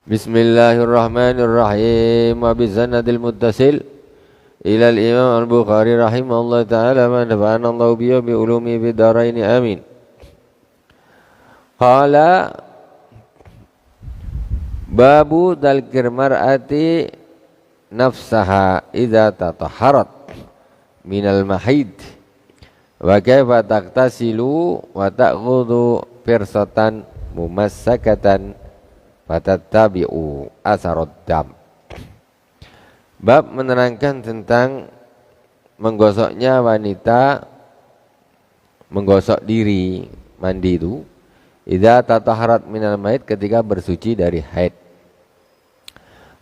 Bismillahirrahmanirrahim. Wa bisanadil muttasil ila al-imam al-Bukhari rahimahullah ta'ala wa nafa'ana Allah bihi bi ulumi fid dharain amin. Qala babu dalkir mar'ati nafsaha idza tatahharat minal mahid wa kaifa taqtasilu wa ta'khudhu firsatan mumassakatan fatattabi'u asarad dam. Bab menerangkan tentang menggosoknya wanita menggosok diri mandi itu idza tatahharat minal maid, ketika bersuci dari haid.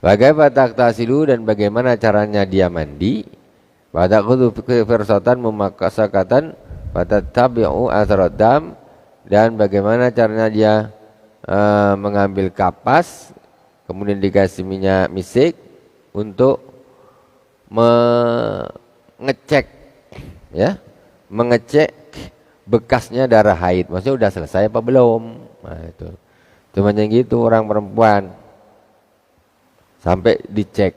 Bagaimana taktasilu, dan bagaimana caranya dia mandi. Pada kudu firsatan memakasakatan pada tabi'u asarad dam, dan bagaimana caranya dia mengambil kapas kemudian dikasih minyak misik untuk mengecek bekasnya darah haid, maksudnya udah selesai apa belum. Nah, itu cuma yang gitu orang perempuan sampai dicek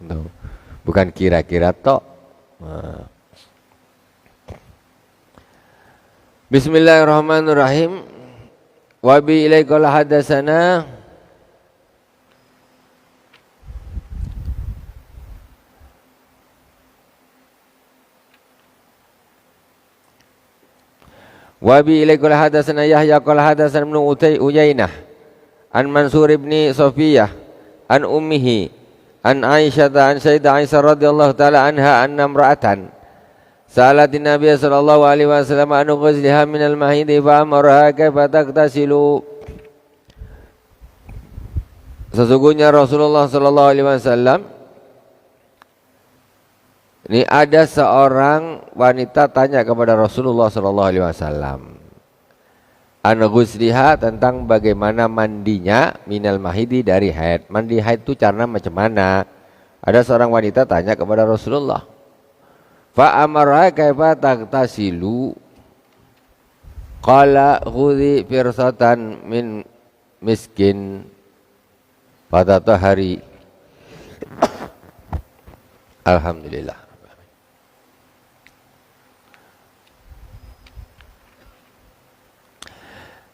gitu. Bukan kira-kira tok. Nah. Bismillahirrahmanirrahim. Wa bi ilaika hadatsana wa bi ilaika hadatsana Yahya qala hadatsana ibnu Uyainah an Mansur ibni Safiyah an ummihi an Aisyah an Sayyidah Aisyah radhiyallahu taala anha anna imra'atan salatin Nabi sallallahu alaihi wasallam an ghusliha minal mahidi fa amaraha kaifa taghtasilu. Sesungguhnya Rasulullah sallallahu alaihi wasallam ini ada seorang wanita tanya kepada Rasulullah sallallahu alaihi wasallam an ghusliha, tentang bagaimana mandinya minal mahidi, dari haid. Mandi haid itu caranya macam mana? Ada seorang wanita tanya kepada Rasulullah. Fa amara kaifa taghtasilu qala khudhi firsatan min miskin fatatahari. Alhamdulillah.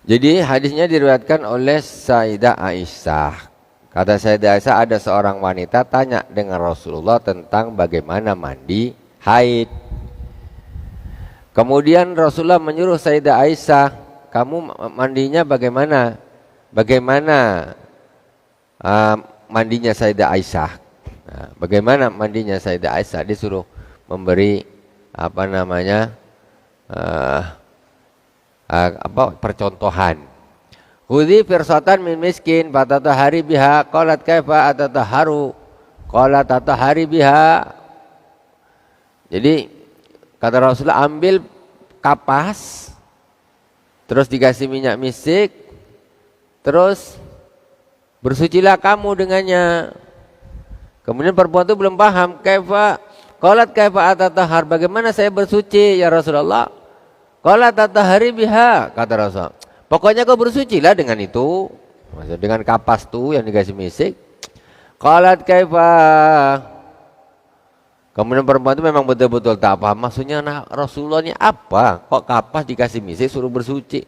Jadi hadisnya diriwayatkan oleh Sayyidah Aisyah. Kata Sayyidah Aisyah, ada seorang wanita tanya dengan Rasulullah tentang bagaimana mandi haid. Kemudian Rasulullah menyuruh Sayyidah Aisyah, kamu mandinya bagaimana? Bagaimana mandinya Sayyidah Aisyah? Nah, bagaimana mandinya Sayyidah Aisyah? Disuruh memberi percontohan. Khudhi firsatan min miskin fatatahari biha qalat kaifa atatahharu qalat tatahari biha. Jadi kata Rasulullah, ambil kapas terus dikasih minyak misik, terus bersucilah kamu dengannya. Kemudian perempuan itu belum paham, qalat kaifa atatahhar, bagaimana saya bersuci ya Rasulullah? Qalat tatahari biha, kata Rasul, pokoknya kau bersucilah dengan itu, maksudnya dengan kapas tuh yang dikasih misik. Qalat kaifa, kemudian perempuan itu memang betul-betul tak paham maksudnya Rasulullah ini apa, kok kapas dikasih misik suruh bersuci.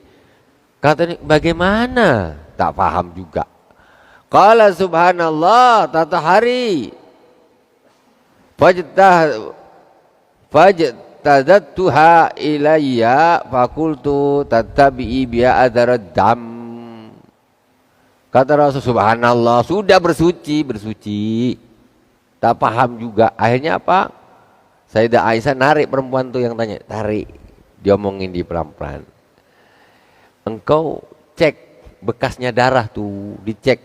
Kata ini bagaimana, tak paham juga. Qala subhanallah tatahari fajtadatuha ilayya fakultu tatabi'i biha adarad dam. Kata Rasul, subhanallah, sudah bersuci, tak paham juga. Akhirnya apa? Sayyidah Aisyah narik perempuan tuh yang tanya, tarik, diomongin di pelan-pelan. Engkau cek bekasnya darah tuh, dicek.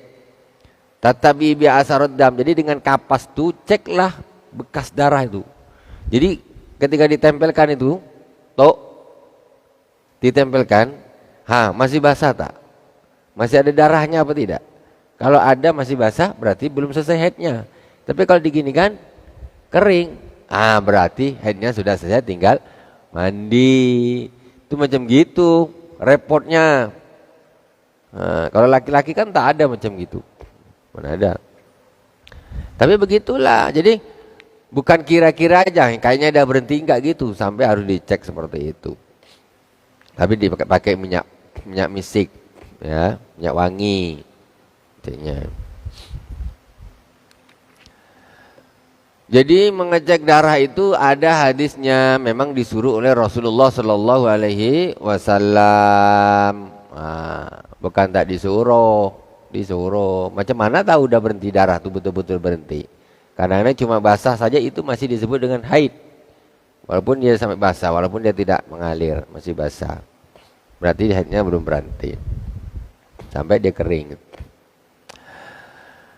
Tatabi bi asarad dam. Jadi dengan kapas tuh ceklah bekas darah itu. Jadi ketika ditempelkan itu, ditempelkan, masih basah tak? Masih ada darahnya apa tidak? Kalau ada masih basah berarti belum selesai haidnya. Tapi kalau diginikan kering, berarti haidnya sudah selesai, tinggal mandi. Itu macam gitu repotnya. Kalau laki-laki kan tak ada macam gitu. Mana ada. Tapi begitulah. Jadi bukan kira-kira aja. Kayaknya udah berhenti enggak gitu. Sampai harus dicek seperti itu. Tapi dipakai minyak misik, ya, minyak wangi. Intinya. Jadi mengecek darah itu ada hadisnya, memang disuruh oleh Rasulullah Sallallahu Alaihi Wasallam. Bukan tak disuruh. Macam mana tahu udah berhenti darah tuh betul-betul berhenti? Karena cuma basah saja itu masih disebut dengan haid. Walaupun dia sampai basah, walaupun dia tidak mengalir, masih basah. Berarti haidnya belum berhenti. Sampai dia kering.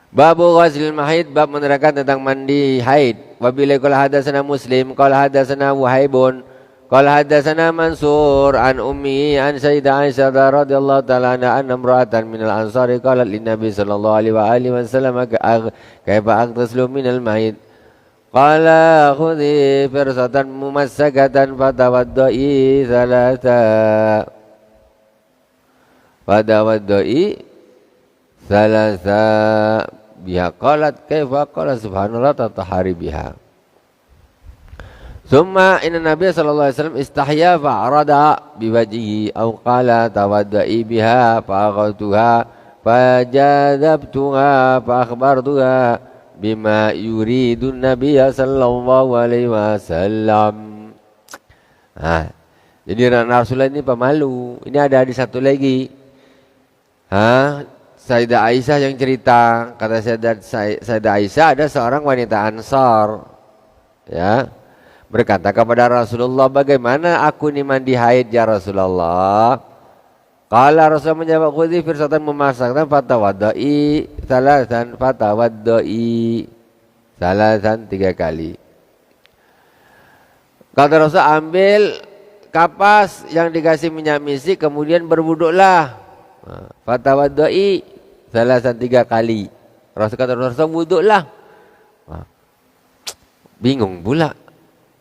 Babu ghazlil mahid, bab menerangkan tentang mandi haid. Wabila qala hadatsana Muslim, qala hadatsana Wahaibun, qala hadatsana Mansur an ummi an Sayyidah Aisyah radhiyallahu ta'ala anha anna imra'atan minal ansari qalat lin Nabi sallallahu alaihi wasallam kaifa aghtaslu minal mahid. Qala khudhi firsatan mumassakatan fatawaddai thalatha. Biha qalat kaifa qala subhanallah tatahari biha. Summa inna Nabiy sallallahu alaihi wasallam istahya fa'arada biwajhihi aw qala tawaddai biha fa'aghtuha fajadabtuha fa akhbartuha bima yuridun Nabiy sallallahu alaihi wasallam. Jadi Rasulullah ini pemalu. Ini ada hadis satu lagi. Sayyidah Aisyah yang cerita, kata Sayyidah Aisyah ada seorang wanita Ansar, ya, berkata kepada Rasulullah, bagaimana aku ini mandi haid ya Rasulullah? Qala Rasulullah menjawab, khudhi firsatan memasakkan fatawaddai salasan 3 kali. Kata Rasul, ambil kapas yang dikasih minyak misik kemudian berwuduklah. Fatawaddai salasan 3 kali. Rasul kata Rasul, wuduklah. Bingung pula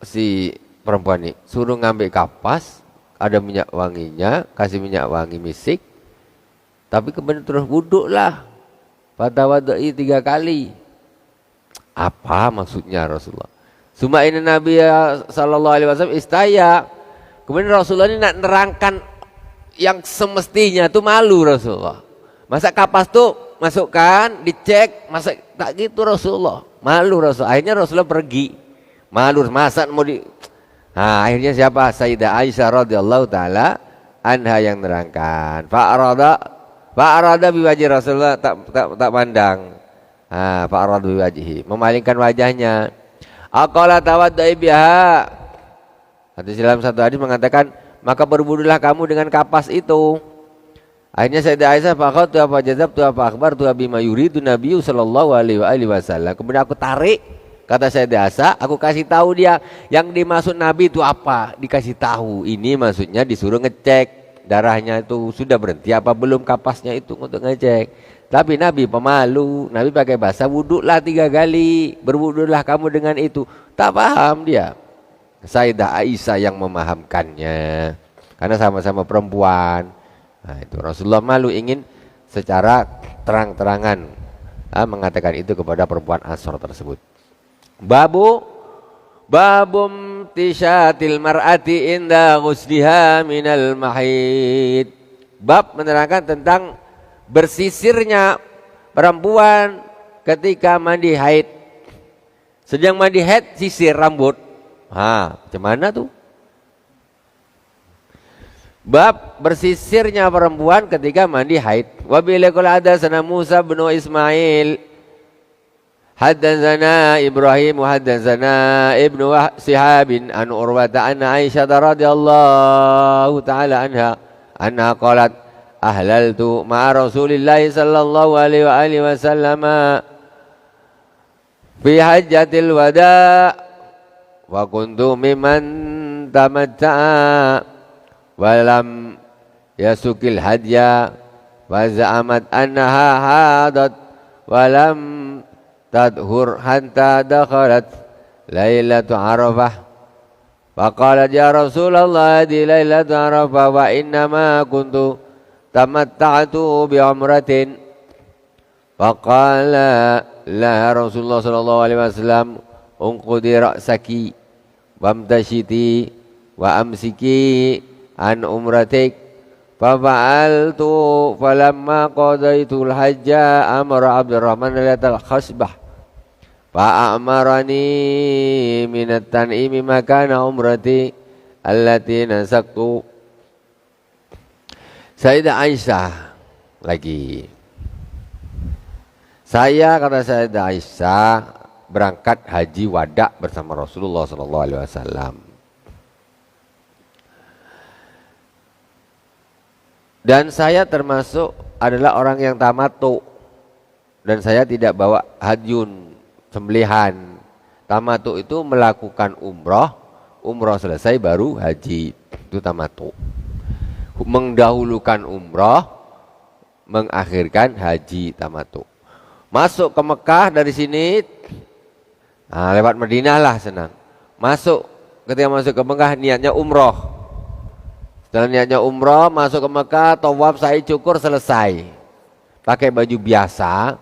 si perempuan ini, suruh ngambil kapas, ada minyak wanginya, kasih minyak wangi misik, tapi kemudian terus wuduklah. Fatawaddai 3 kali. Apa maksudnya Rasulullah? Suma ini Nabi sallallahu alaihi wasallam istaya. Kemudian Rasulullah ini nak nerangkan yang semestinya tuh malu Rasulullah. Masa kapas tuh masukkan, dicek, masa tak gitu Rasulullah. Malu Rasulullah. Akhirnya Rasulullah pergi. Malu, masa mau di. Akhirnya siapa? Sayyidah Aisyah radhiyallahu taala anha yang nerangkan. Fa'arada biwajhi Rasulullah, tak pandang. Fa'arada biwajhi, memalingkan wajahnya. Aqala tawaddai biha. Hadis dalam satu hadis mengatakan, maka berwudulah kamu dengan kapas itu. Akhirnya Sayyidah Aisyah faqatu apa jazabtu apa akhbartu bima yuridu Nabi sallallahu alaihi wasallam. Kemudian aku tarik, kata Sayyidah Aisyah, aku kasih tahu dia yang dimaksud Nabi itu apa. Dikasih tahu, ini maksudnya disuruh ngecek darahnya itu sudah berhenti apa belum kapasnya itu untuk ngecek. Tapi Nabi pemalu, Nabi pakai bahasa wuduklah 3 kali, berwuduklah kamu dengan itu. Tak paham dia. Sayyidah Aisyah yang memahamkannya, karena sama-sama perempuan. Itu Rasulullah malu, ingin secara terang-terangan mengatakan itu kepada perempuan Ansar tersebut. Babum tisyatil mar'ati inda ghusliha minal mahid. Bab menerangkan tentang bersisirnya perempuan ketika mandi haid. Sedang mandi haid sisir rambut. Macam mana tuh? Bab bersisirnya perempuan ketika mandi haid. Wa bilaqul hadatsana Musa bin Ismail haddatsana Ibrahim wa haddatsana Ibnu Shihab an Urwah anna Aisyah radhiyallahu taala anha qalat ahlaltu ma'a Rasulillah sallallahu alaihi wasallam fi hajjatil wada' wa kuntu mimman tamatta'a wa lam yasukil hadya wa za'amat annaha hadat wa lam tadhur hatta dakhalat lailatu arafah fa qalat ya Rasulullah di lailatu arafah wa innama kuntu tamatta'tu bi umratin. Faqala la Rasulullah sallallahu alaihi wasallam unqudi ra'saki wamtashiti wa amsiki an umratik. Fafa'altu falamma qadaitul hajja amara Abdurrahman liyatal khasbah fa'amarani minat tan'imi makana umrati allati nasaktu. Sayyidah Aisyah lagi. Saya kata Sayyidah Aisyah berangkat haji wada bersama Rasulullah sallallahu alaihi wasallam. Dan saya termasuk adalah orang yang tamattu. Dan saya tidak bawa hadyun, sembelihan. Tamattu itu melakukan umroh, umroh selesai baru haji. Itu tamattu. Mendahulukan umroh, mengakhirkan haji tamattu. Masuk ke Mekah dari sini, nah, lewat Madinah lah senang. Masuk, ketika masuk ke Mekah niatnya umroh. Setelah niatnya umroh, masuk ke Mekah, tawaf, sa'i, cukur, selesai. Pakai baju biasa.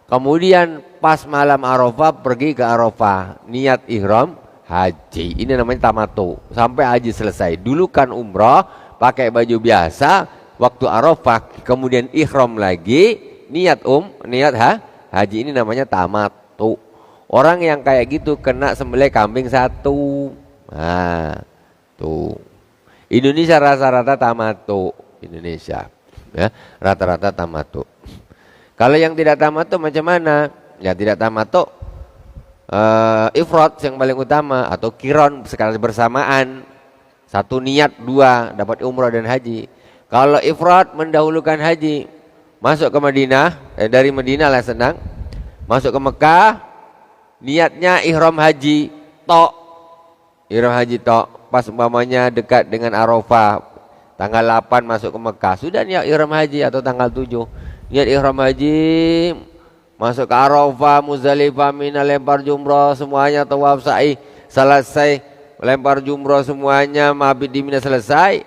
Kemudian pas malam Arafah pergi ke Arafah, niat ihram haji. Ini namanya tamattu. Sampai haji selesai. Dulu kan umroh, pakai baju biasa, waktu Arafah, kemudian ihram lagi, niat haji. Ini namanya tamattu. Orang yang kayak gitu kena sembelih kambing satu. Nah, tuh. Indonesia rata-rata tamattu. Indonesia, ya, rata-rata tamattu. Kalau yang tidak tamattu macam mana? Ya tidak tamattu, ifrad yang paling utama atau kiron sekali bersamaan. Satu niat dua dapat umrah dan haji. Kalau ifrad mendahulukan haji, masuk ke Madinah, dari Madinah lah senang. Masuk ke Mekah, niatnya ihram haji tok. Ihram haji tok. Pas umpamanya dekat dengan Arafah, tanggal 8 masuk ke Mekah, sudah niat ihram haji atau tanggal 7. Niat ihram haji, masuk ke Arafah, Muzdalifah, Mina, lempar jumrah semuanya, tawaf sa'i, selesai lempar jumrah semuanya, mabit di Mina selesai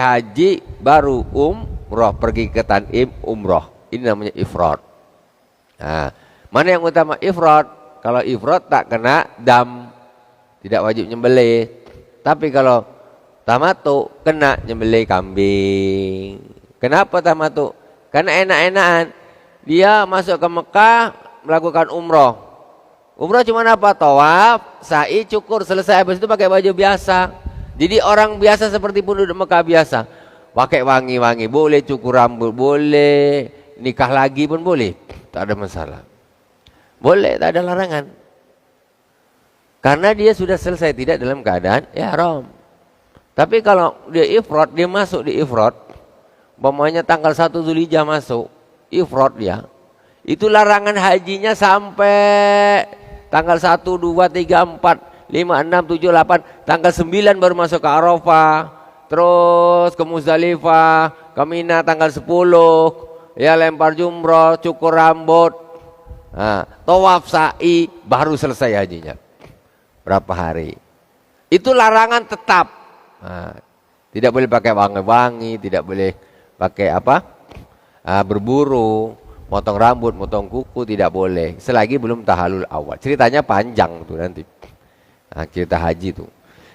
haji, baru umrah, pergi ke Tan'im umrah. Ini namanya ifrad. Nah, mana yang utama? Ifrad. Kalau ifrad tak kena dam, tidak wajib nyembelih. Tapi kalau tamattu kena nyembelih kambing. Kenapa tamattu? Karena enak-enakan. Dia masuk ke Mekah melakukan umroh. Umroh cuma apa? Tawaf, sa'i, cukur, selesai. Habis itu pakai baju biasa. Jadi orang biasa seperti penduduk Mekah biasa. Pakai wangi-wangi boleh, cukur rambut boleh, nikah lagi pun boleh. Tak ada masalah. Boleh, tak ada larangan. Karena dia sudah selesai, tidak dalam keadaan ihram. Tapi kalau dia ifrad, dia masuk di ifrad, umpamanya tanggal 1 Zulhijjah masuk, ifrad dia. Itu larangan hajinya sampai tanggal 1, 2, 3, 4, 5, 6, 7, 8, tanggal 9 baru masuk ke Arafah. Terus ke Muzdalifah, ke Mina tanggal 10, ya lempar jumrah, cukur rambut. Nah, tawaf sa'i baru selesai hajinya. Berapa hari? Itu larangan tetap. Nah, tidak boleh pakai wangi-wangi, tidak boleh pakai apa? Berburu, motong rambut, motong kuku, tidak boleh. Selagi belum tahalul awal. Ceritanya panjang tuh nanti. Nah, cerita haji tuh.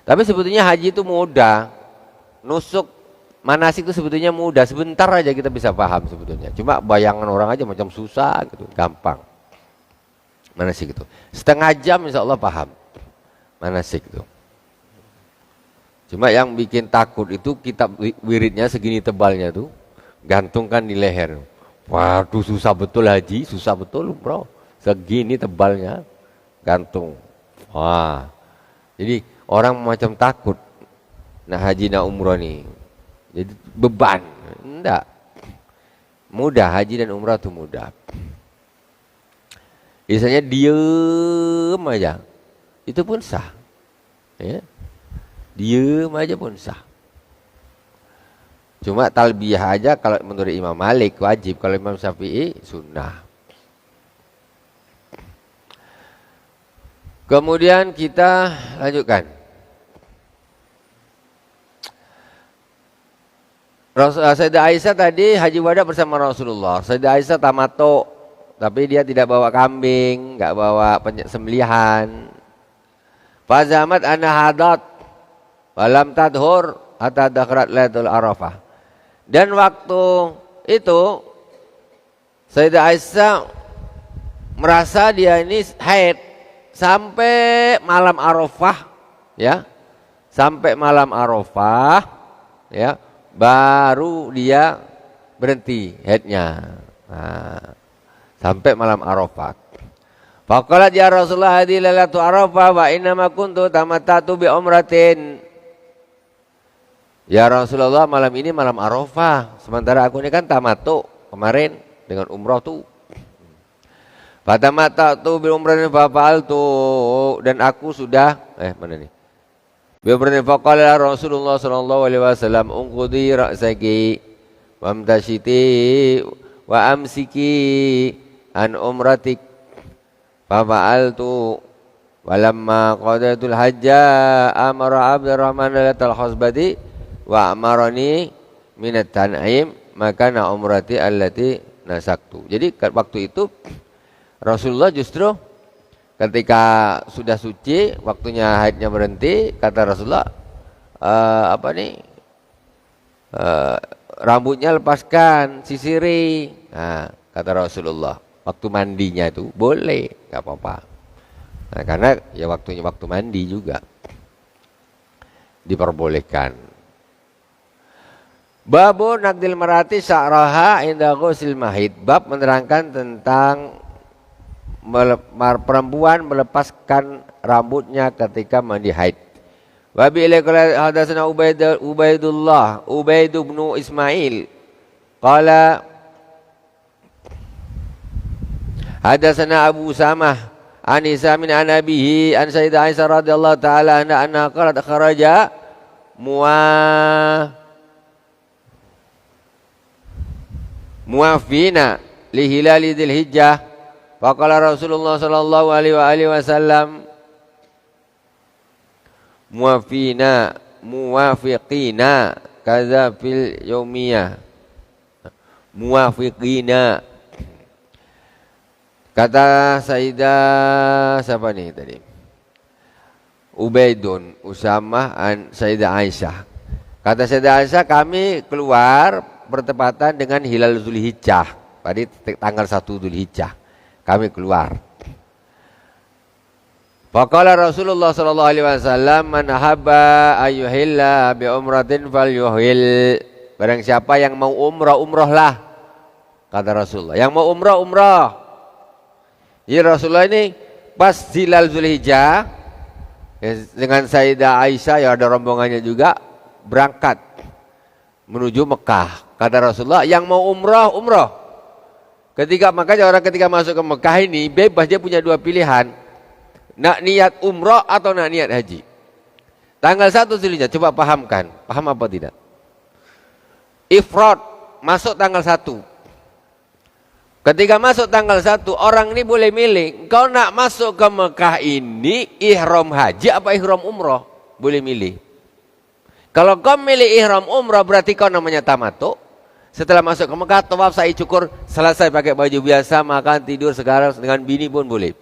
Tapi sebetulnya haji itu mudah. Nusuk manasik itu sebetulnya mudah. Sebentar aja kita bisa paham sebetulnya. Cuma bayangan orang aja macam susah gitu, gampang. Manasik itu. Setengah jam insya Allah paham. Manasik itu. Cuma yang bikin takut itu kitab wiridnya segini tebalnya tuh, gantungkan di leher. Waduh susah betul haji, susah betul bro. Segini tebalnya, gantung. Wah, jadi orang macam takut. Nah haji nak umrah nih, jadi beban. Enggak, mudah haji dan umrah itu mudah. Biasanya diem aja. Itu pun sah, ya. Diem aja pun sah. Cuma talbiyah aja kalau menurut Imam Malik wajib, kalau Imam Syafi'i sunnah. Kemudian kita lanjutkan. Sayyidah Aisyah tadi haji wada bersama Rasulullah. Sayyidah Aisyah tamato, tapi dia tidak bawa kambing, nggak bawa sembelihan. Fazamat ana hadat walam tadhur hatta dakharat lailatul arafah. Dan waktu itu Sayyidah Aisyah merasa dia ini haid sampai malam Arafah, ya. Sampai malam Arafah, ya. Baru dia berhenti haidnya. Nah, sampai malam Arafah. Faqalat ya Rasulullah hadhihi lailatu Arafah wa inna ma kuntu tamattatu bi umratin. Ya Rasulullah, malam ini malam Arafah, sementara aku ini kan tamattu kemarin dengan umrah tuh. Fatamattu bi umratin fa fa'altu, dan aku sudah mana nih? Bi faqala Rasulullah sallallahu alaihi wasallam unqudi ra'saki wamtashiti wa amsiki an umratik fa fa'altu walamma qadatul hajja amara Abdurrahman al khasbati wa amarani minat tan'im makana umrati allati nasaktu. Jadi waktu itu Rasulullah justru ketika sudah suci, waktunya haidnya berhenti, kata Rasulullah, rambutnya lepaskan, sisiri. Nah, kata Rasulullah, waktu mandinya itu boleh, nggak apa-apa. Nah, karena ya waktunya waktu mandi juga diperbolehkan. Babu nakdil marati sya'raha inda ghusil mahid. Bab menerangkan tentang perempuan melepaskan rambutnya ketika mandi haid. Wa bi ilaika hadatsana Ubaid bin Ismail qala hadatsana Abu Samah an Isamin an abihi an Sayyidah Aisyah radhiyallahu taala anha qalat kharaja muafina li hilali dzil hijjah. Faqala Rasulullah sallallahu alaihi wasallam muwafiqina kaza fil yaumiyah. Muwafiqina. Kata Sayyidah siapa nih tadi? Ubaidun Usamah an Sayyidah Aisyah. Kata Sayyidah Aisyah, kami keluar bertepatan dengan hilal Zulhijjah. Tadi tanggal 1 Zulhijjah. Kami keluar. Faqala Rasulullah sallallahu alaihi wasallam man habba ayyuhilla bi umratin falyuhil. Barang siapa yang mau umrah, umrahlah. Kata Rasulullah. Yang mau umrah, umrah. Ya Rasulullah ini pas hilal Zulhijjah dengan Sayyidah Aisyah, ya ada rombongannya juga, berangkat menuju Mekah. Kata Rasulullah, yang mau umrah, umrah. Makanya orang ketika masuk ke Mekah ini bebas, dia punya dua pilihan. Nak niat umrah atau nak niat haji. Tanggal 1 Zulhijjah, coba pahamkan. Paham apa tidak? Ifrad, masuk tanggal 1. Ketika masuk tanggal 1, orang ini boleh milih. Kau nak masuk ke Mekah ini, ihram haji apa ihram umrah? Boleh milih. Kalau kau milih ihram umrah, berarti kau namanya tamattu. Setelah masuk ke Mekah, tawaf, sa'i, cukur, selesai pakai baju biasa, makan, tidur, sekarang dengan bini pun boleh.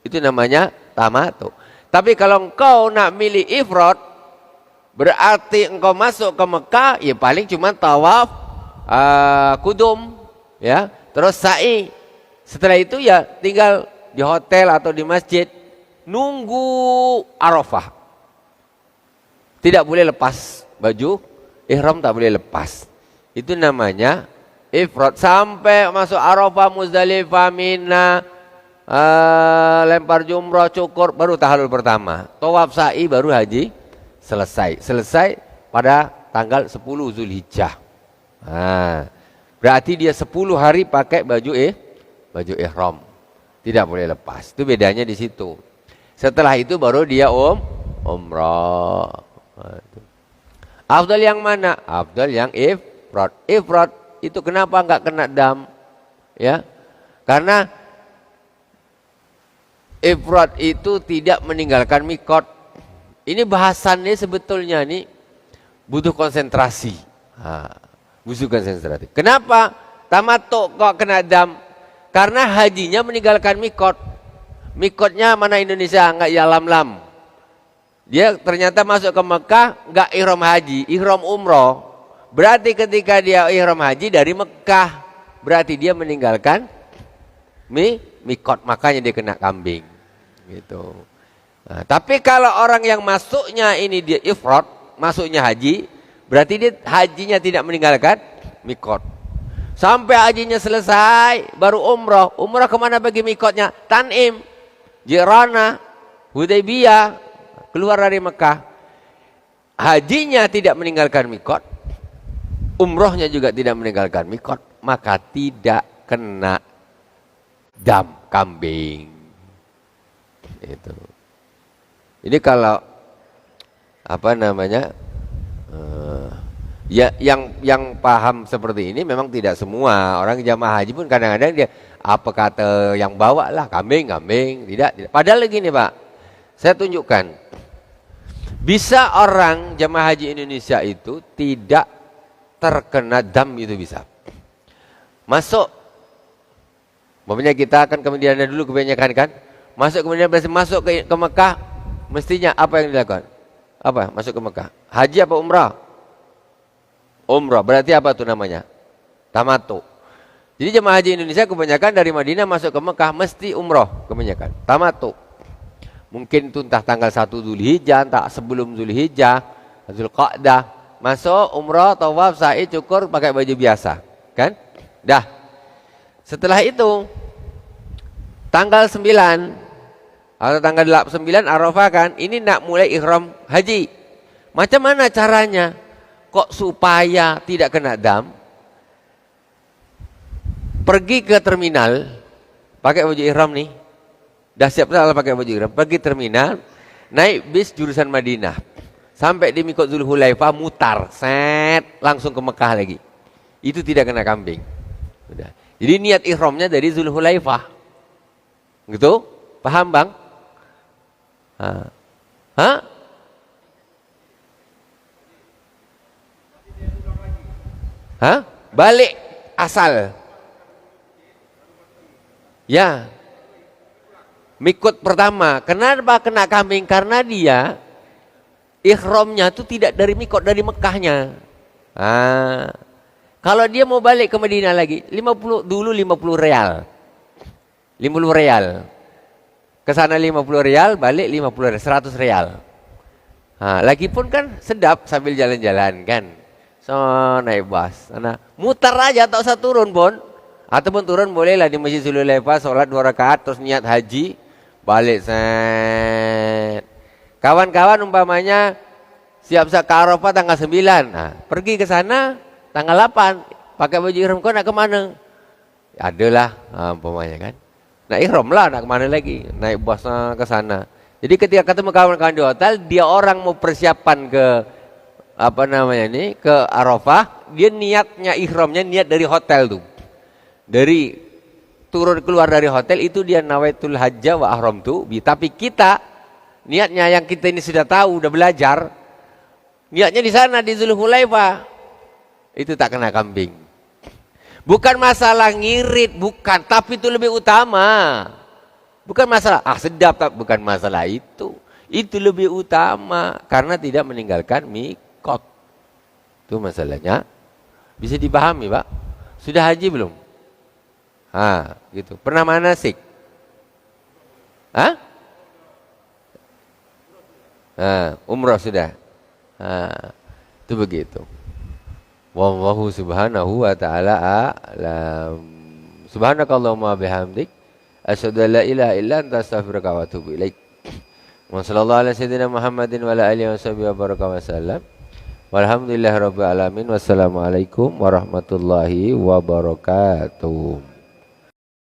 Itu namanya tamattu. Tapi kalau engkau nak milih ifrad, berarti engkau masuk ke Mekah, ya paling cuma tawaf, kudum, ya, terus sa'i. Setelah itu ya tinggal di hotel atau di masjid, nunggu Arafah. Tidak boleh lepas baju ihram, tak boleh lepas. Itu namanya ifrad. Sampai masuk Arafah, Muzdalifah, Mina, lempar jumrah, cukur, baru tahalul pertama. Tawaf, sa'i, baru haji selesai. Selesai pada tanggal 10 Zulhijjah. Nah, berarti dia 10 hari pakai baju ihram. Tidak boleh lepas. Itu bedanya di situ. Setelah itu baru dia umrah. Afdal yang mana? Afdal yang ifrad. Ifrad itu kenapa enggak kena dam? Ya. Karena ifrad itu tidak meninggalkan mikot. Ini bahasannya sebetulnya nih butuh konsentrasi. Gusukan sensitif. Kenapa? Tamattu kok kena dam? Karena hajinya meninggalkan mikot. Mikotnya mana Indonesia? Enggak ya lam-lam. Dia ternyata masuk ke Mekah enggak ihram haji, ihram umroh. Berarti ketika dia ihram haji dari Mekah, berarti dia meninggalkan mikot, makanya dia kena kambing. Gitu. Nah, tapi kalau orang yang masuknya ini dia ifrad, masuknya haji, berarti dia hajinya tidak meninggalkan mikot. Sampai hajinya selesai, baru umroh. Umroh kemana bagi mikotnya? Tanim, Jirana, Hudaybiyah, keluar dari Mekah. Hajinya tidak meninggalkan mikot, umrohnya juga tidak meninggalkan mikot, maka tidak kena dam kambing. Itu. Ini kalau apa namanya? Ya yang paham seperti ini memang tidak semua orang jamaah haji pun kadang-kadang dia apa kata yang bawa lah kambing tidak. Padahal gini Pak, saya tunjukkan bisa orang jamaah haji Indonesia itu tidak terkena dam, itu bisa masuk. Maksudnya kita akan ke Madinah dulu kebanyakan kan, masuk kemudian masuk ke Mekah, mestinya apa yang dilakukan? Apa? Masuk ke Mekah, haji apa umrah? Umrah, berarti apa tuh namanya? Tamattu. Jadi jemaah haji Indonesia kebanyakan dari Madinah masuk ke Mekah mesti umrah kebanyakan. Tamattu. Mungkin itu entah tanggal 1 Zulhijjah, entah sebelum Zulhijjah, Zulqa'dah, masuk umrah, tawaf, sa'i, cukur, pakai baju biasa, kan? Dah. Setelah itu tanggal 9 atau tanggal 9 Arafah kan, ini nak mulai ihram haji. Macam mana caranya? Kok supaya tidak kena dam? Pergi ke terminal, pakai baju ihram nih. Dah siap salah pakai baju ihram, pergi terminal, naik bis jurusan Madinah. Sampai di Mikot Zulhulaifah mutar, set, langsung ke Mekah lagi. Itu tidak kena kambing. Udah. Jadi niat ihramnya dari Zulhulaifah. Gitu? Paham, Bang? Hah? Hah? Balik asal. Ya. Mikot pertama. Kenapa kena kambing? Karena dia ihramnya itu tidak dari mikot, dari Mekahnya. Kalau dia mau balik ke Madinah lagi, 50 dulu 50 real. 50 real. Ke sana 50 real, balik 50 real, 100 real. Lagi pun kan sedap sambil jalan-jalan kan. So, naik bus. Nah, mutar aja, tak usah turun pun. Ataupun turun bolehlah di Masjid Zulhulaifah, sholat 2 rakaat, terus niat haji, balik set. Kawan-kawan umpamanya siap-siap ke Arafah tanggal 9. Nah, pergi ke sana tanggal 8. Pakai baju ihram, kau nak ke mana? Adalah, umpamanya kan. Nah, ihram lah, nak ke mana lagi? Naik bus ke sana. Jadi ketika ketemu kawan-kawan di hotel, dia orang mau persiapan ke apa namanya ini, ke Arafah, dia niatnya ihramnya niat dari hotel tuh. Dari turun keluar dari hotel itu dia nawaitul hajjah wa ahram tuh. Tapi kita niatnya yang kita ini sudah tahu, udah belajar. Niatnya di sana di Zulhulaifah. Itu tak kena kambing. Bukan masalah ngirit, bukan, tapi itu lebih utama. Bukan masalah sedap, tak, bukan masalah itu. Itu lebih utama karena tidak meninggalkan mikot. Itu masalahnya. Bisa dipahami, Pak? Sudah haji belum? Gitu. Pernah manasik? Umrah sudah. Itu begitu. Wallahu subhanahu wa ta'ala a'lam. Subhanakallahumma bihamdik asyhadu an la ilaha illa anta astaghfiruka wa atubu ilaik. Wa sallallahu ala sayyidina Muhammadin wa ala alihi wa baraka wa sallam. Walhamdulillahirabbil alamin. Wassalamualaikum warahmatullahi wabarakatuh.